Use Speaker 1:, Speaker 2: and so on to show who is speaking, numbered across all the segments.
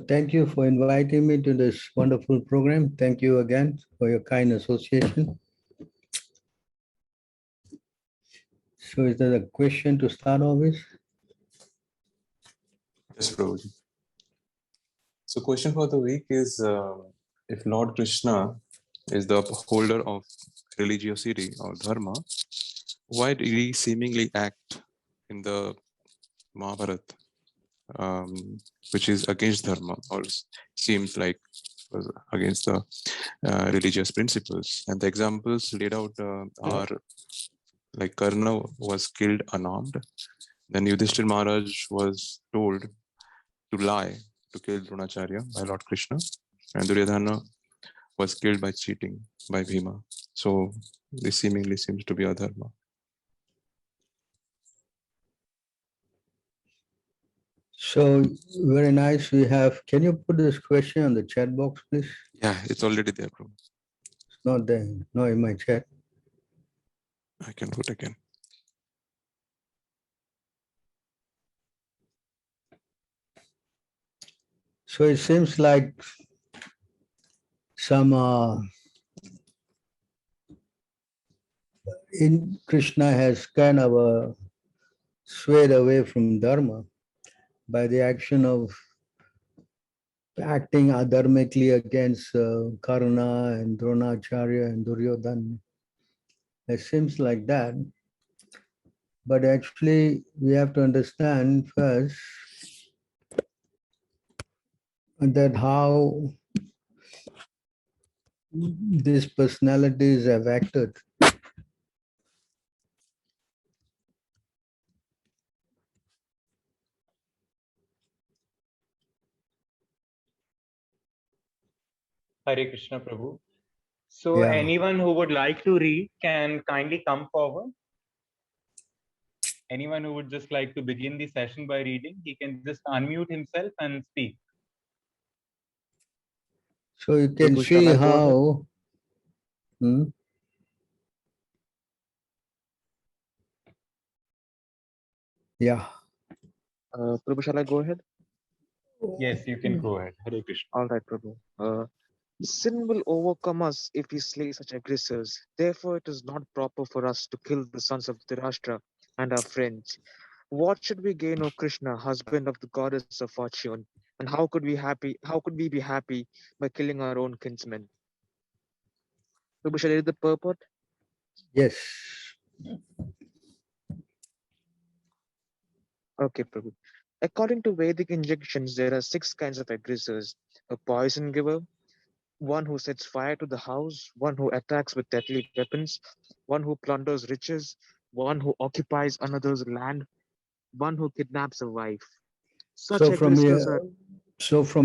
Speaker 1: thank you for inviting me to this wonderful program. Thank you again for your kind association. So is there a question to start off with?
Speaker 2: Yes, Prabhuji. So question for the week is, if Lord Krishna is the upholder of religiosity or dharma, why did he seemingly act in the Mahabharata, which is against dharma, or seems like was against the religious principles? And the examples laid out are like Karna was killed unarmed, then Yudhishthir Maharaj was told to lie to kill Dronacharya by Lord Krishna, and Duryodhana was killed by cheating by Bhima. So this seemingly seems to be adharma.
Speaker 1: So very nice. We have, can you put this question on the chat box, please?
Speaker 2: Yeah, it's already there, bro.
Speaker 1: It's not there, no, in my chat.
Speaker 2: I can put again.
Speaker 1: So it seems like some in Krishna has kind of swayed away from dharma by the action of acting adharmically against Karna and Dronacharya and Duryodhana. It seems like that. But actually, we have to understand first that how these personalities have acted.
Speaker 3: Hare Krishna Prabhu. So
Speaker 1: Yeah.
Speaker 3: anyone who would like to read can kindly come forward. Anyone who would just like to begin the session by reading, he can just unmute himself and speak.
Speaker 1: So you can
Speaker 4: Prabhu,
Speaker 1: see
Speaker 4: shall I go
Speaker 1: how. Yeah.
Speaker 4: Prabhu, shall I go ahead?
Speaker 3: Yes, you can go ahead. Hare Krishna.
Speaker 4: All right, Prabhu. Sin will overcome us if we slay such aggressors. Therefore, it is not proper for us to kill the sons of Dhritarashtra and our friends. What should we gain, O Krishna, husband of the goddess of fortune? And how could we happy? How could we be happy by killing our own kinsmen? Prabhu, shall I read the purport?
Speaker 1: Yes.
Speaker 4: Okay, Prabhu. According to Vedic injections, there are 6 kinds of aggressors: a poison giver, one who sets fire to the house, one who attacks with deadly weapons, one who plunders riches, one who occupies another's land, one who kidnaps a wife. Such
Speaker 1: So from
Speaker 4: aggressors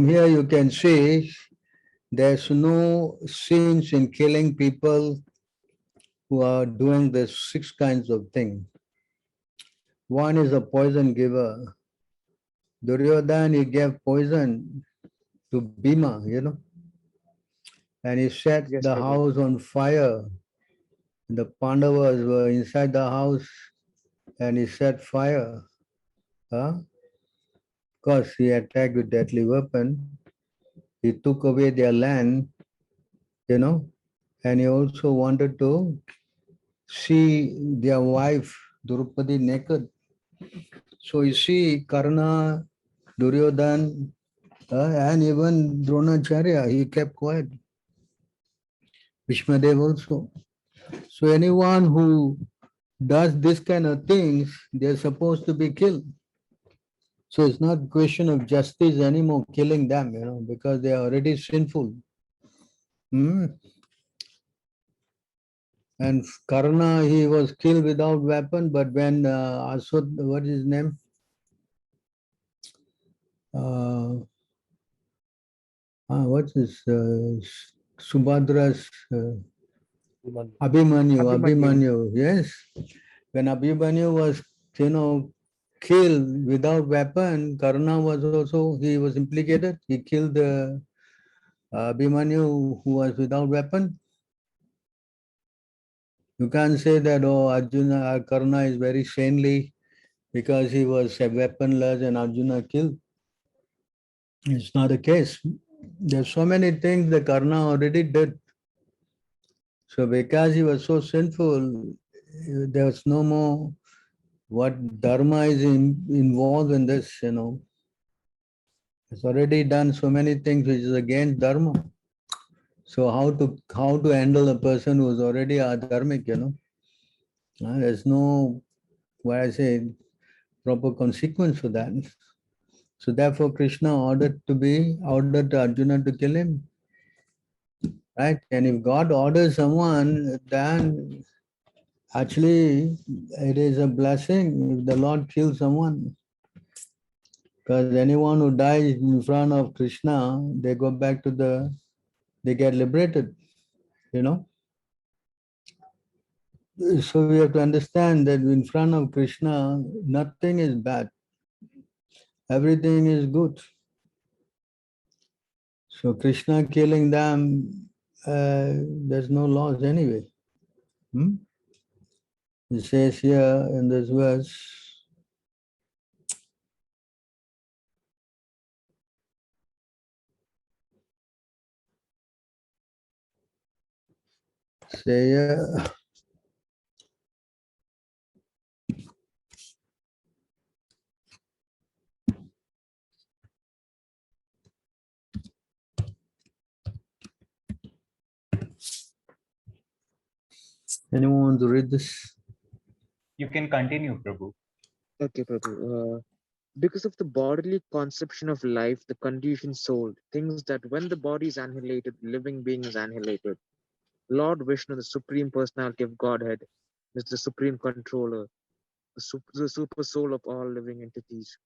Speaker 1: here,
Speaker 4: are
Speaker 1: you can see there's no sense in killing people who are doing the 6 kinds of things. One is a poison giver. Duryodhana, he gave poison to Bhima, and he set
Speaker 4: yes,
Speaker 1: the
Speaker 4: Prabhu.
Speaker 1: house on fire. The Pandavas were inside the house and he set fire. Of course, he attacked with deadly weapon. He took away their land, and he also wanted to see their wife Draupadi naked. So you see, Karna, Duryodhan, and even Dronacharya, he kept quiet. Bhishmadev also. So anyone who does this kind of things, they're supposed to be killed. So it's not a question of justice anymore, killing them, because they are already sinful. And Karna, he was killed without weapon, but when Aswad, what is his name? What's his Subhadra's Abhimanyu, yes. When Abhimanyu was, killed without weapon, Karna was also, he was implicated. He killed Abhimanyu who was without weapon. You can't say that, Arjuna, Karna is very saintly because he was weaponless and Arjuna killed. It's not the case. There's so many things the Karna already did. So because he was so sinful, there was no more what dharma is involved in this, It's already done so many things which is against dharma. So how to handle a person who is already adharmic, There's no, what I say, proper consequence for that. So therefore Krishna ordered Arjuna to kill him. Right? And if God orders someone, then actually it is a blessing if the Lord kills someone. Because anyone who dies in front of Krishna, they go back to they get liberated, you know. So we have to understand that in front of Krishna, nothing is bad. Everything is good. So Krishna killing them, there's no loss anyway. It says here in this verse, say, anyone want to read this?
Speaker 3: You can continue, Prabhu.
Speaker 4: Okay, Prabhu. Because of the bodily conception of life, the conditioned soul thinks that when the body is annihilated, the living being is annihilated. Lord Vishnu, the Supreme Personality of Godhead, is the Supreme Controller, the super soul of all living entities.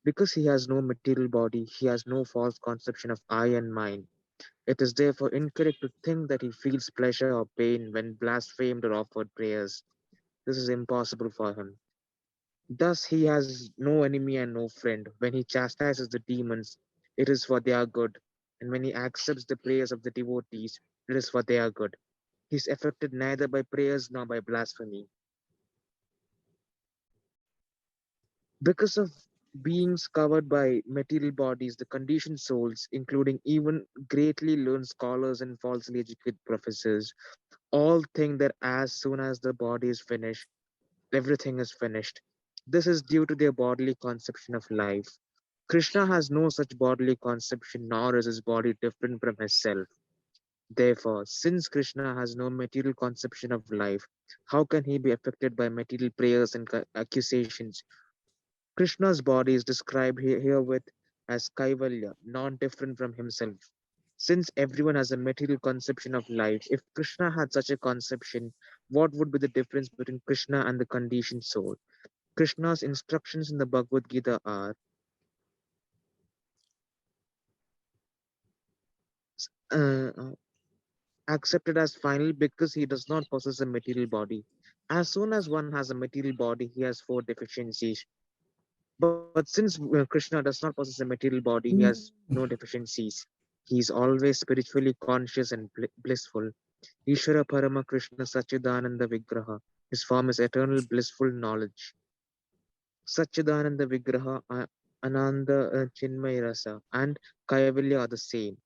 Speaker 4: Because he has no material body, he has no false conception of I and mine. It is therefore incorrect to think that he feels pleasure or pain when blasphemed or offered prayers. This is impossible for him. Thus, he has no enemy and no friend. When he chastises the demons, it is for their good. And when he accepts the prayers of the devotees, it is for their good. He is affected neither by prayers nor by blasphemy. Because of beings covered by material bodies, the conditioned souls, including even greatly learned scholars and falsely educated professors, all think that as soon as the body is finished, everything is finished. This is due to their bodily conception of life. Krishna has no such bodily conception, nor is his body different from his self. Therefore, since Krishna has no material conception of life, how can he be affected by material prayers and accusations? Krishna's body is described herewith as Kaivalya, not different from himself. Since everyone has a material conception of life, if Krishna had such a conception, what would be the difference between Krishna and the conditioned soul? Krishna's instructions in the Bhagavad Gita are uh, accepted as final because he does not possess a material body. As soon as one has a material body, he has four deficiencies. But since Krishna does not possess a material body, he has no deficiencies. He is always spiritually conscious and blissful. Ishvara Parama Krishna Sachidananda Vigraha. His form is eternal blissful knowledge. Sachidananda Vigraha, Ananda Chinmay Rasa, and Kaivalya are the same.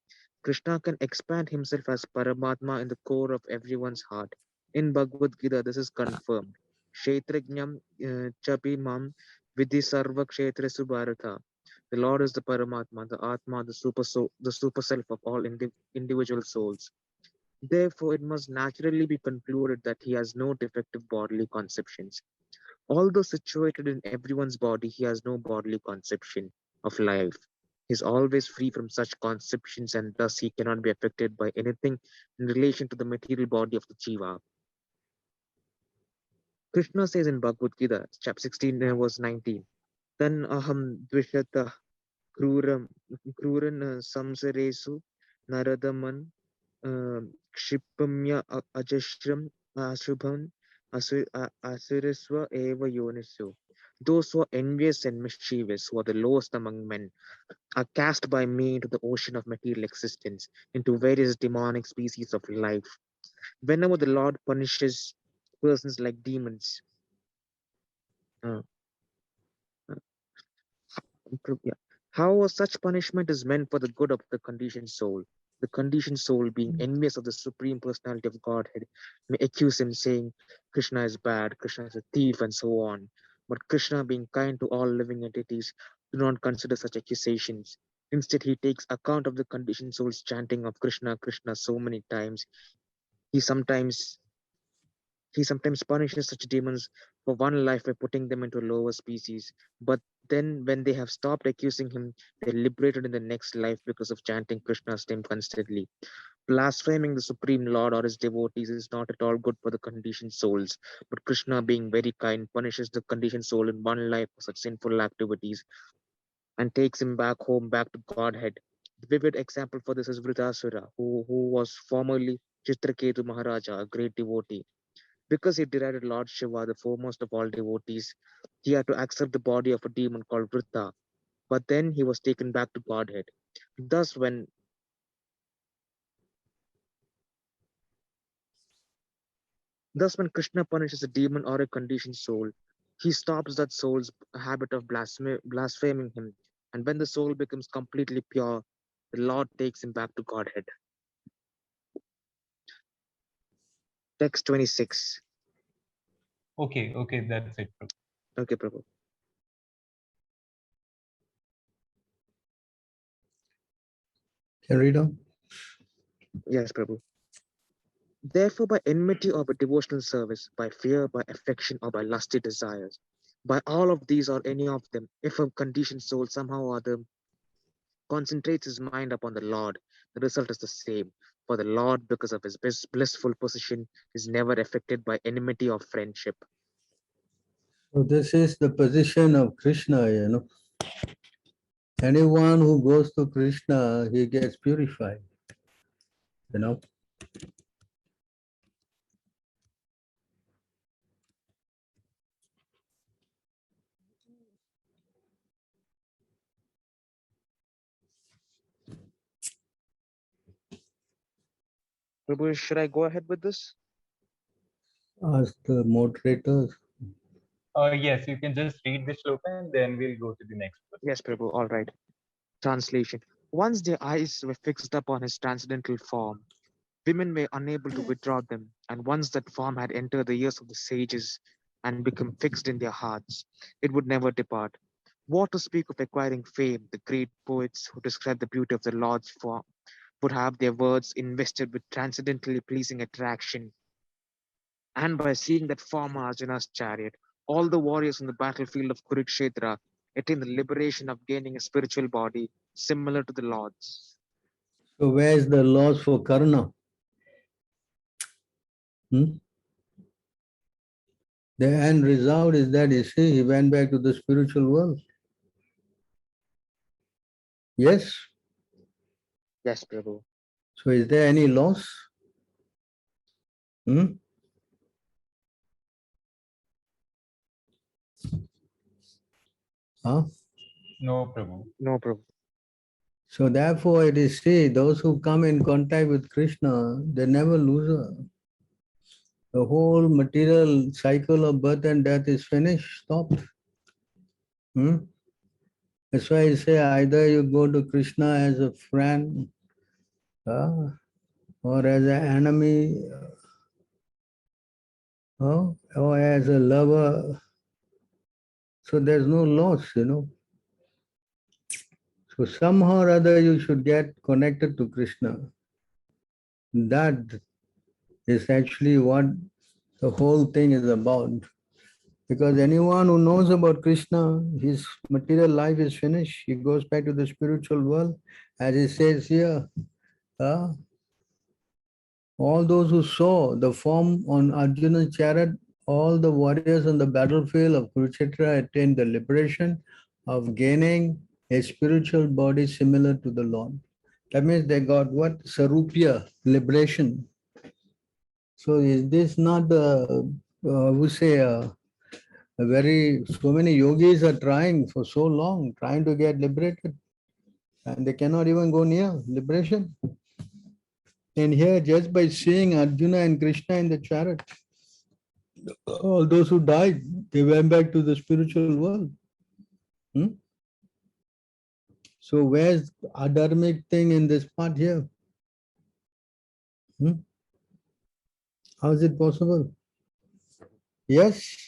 Speaker 4: Krishna can expand himself as Paramatma in the core of everyone's heart. In Bhagavad Gita, this is confirmed. Kshetrajnam chapi mam vidhi sarva kshetresu bharata. The Lord is the Paramatma, the Atma, the super self of all individual souls. Therefore, it must naturally be concluded that he has no defective bodily conceptions. Although situated in everyone's body, he has no bodily conception of life. He is always free from such conceptions and thus he cannot be affected by anything in relation to the material body of the Jiva. Krishna says in Bhagavad Gita, chapter 16, verse 19, Tan aham dvishata kruran samsaresu naradaman kshipamya ajashram ashubhan asuriswa eva yonisu. Those who are envious and mischievous, who are the lowest among men, are cast by me into the ocean of material existence, into various demonic species of life. Whenever the Lord punishes persons like demons, uh, yeah, However, such punishment is meant for the good of the conditioned soul. The conditioned soul, being envious of the Supreme Personality of Godhead, may accuse him, saying, Krishna is bad, Krishna is a thief, and so on. But Krishna, being kind to all living entities, do not consider such accusations. Instead, he takes account of the conditioned soul's chanting of Krishna, Krishna so many times. He sometimes he sometimes punishes such demons for one life by putting them into a lower species. But then, when they have stopped accusing him, they're liberated in the next life because of chanting Krishna's name constantly. Blaspheming the Supreme Lord or his devotees is not at all good for the conditioned souls. But Krishna, being very kind, punishes the conditioned soul in one life for such sinful activities and takes him back home, back to Godhead. The vivid example for this is Vritasura, who was formerly Chitraketu Maharaja, a great devotee. Because he derided Lord Shiva, the foremost of all devotees, he had to accept the body of a demon called Vrita. But then he was taken back to Godhead. Thus, when thus when Krishna punishes a demon or a conditioned soul, he stops that soul's habit of blaspheming him. And when the soul becomes completely pure, the Lord takes him back to Godhead. Text 26.
Speaker 3: Okay, okay, that's it. Prabhu.
Speaker 4: Okay, Prabhu.
Speaker 1: Can you read on?
Speaker 4: Yes, Prabhu. Therefore, by enmity or by devotional service, by fear, by affection, or by lusty desires, by all of these or any of them, if a conditioned soul somehow or other concentrates his mind upon the Lord, the result is the same. For the Lord, because of his blissful position, is never affected by enmity or friendship.
Speaker 1: So this is the position of Krishna, you know. Anyone who goes to Krishna, he gets purified, you know.
Speaker 4: Prabhu, should I go ahead with this?
Speaker 1: Ask the moderators.
Speaker 3: Yes, you can just read the shloka and then we'll go to the next one.
Speaker 4: Yes, Prabhu. All right. Translation. Once their eyes were fixed upon his transcendental form, women were unable to withdraw them, and once that form had entered the ears of the sages and become fixed in their hearts, it would never depart. What to speak of acquiring fame, the great poets who describe the beauty of the Lord's form would have their words invested with transcendently pleasing attraction. And by seeing that form on Arjuna's chariot, all the warriors on the battlefield of Kurukshetra attain the liberation of gaining a spiritual body similar to the Lord's.
Speaker 1: So where is the loss for Karna? The end result is that, you see, he went back to the spiritual world. Yes?
Speaker 4: Yes, Prabhu.
Speaker 1: So is there any loss? Huh?
Speaker 3: No, Prabhu.
Speaker 4: No, Prabhu.
Speaker 1: So therefore it is said, those who come in contact with Krishna, they never lose. The whole material cycle of birth and death is finished, stopped. That's why I say either you go to Krishna as a friend or as an enemy or as a lover. So there's no loss, you know. So somehow or other you should get connected to Krishna. That is actually what the whole thing is about. Because anyone who knows about Krishna, his material life is finished. He goes back to the spiritual world. As it says here, all those who saw the form on Arjuna's chariot, all the warriors on the battlefield of Kurukshetra attained the liberation of gaining a spiritual body similar to the Lord. That means they got what? Sarupya, liberation. So is this not the, we say, so many yogis are trying for so long, trying to get liberated, and they cannot even go near liberation. And here, just by seeing Arjuna and Krishna in the chariot, all those who died, they went back to the spiritual world. So where's adharmic thing in this part here? How is it possible? Yes?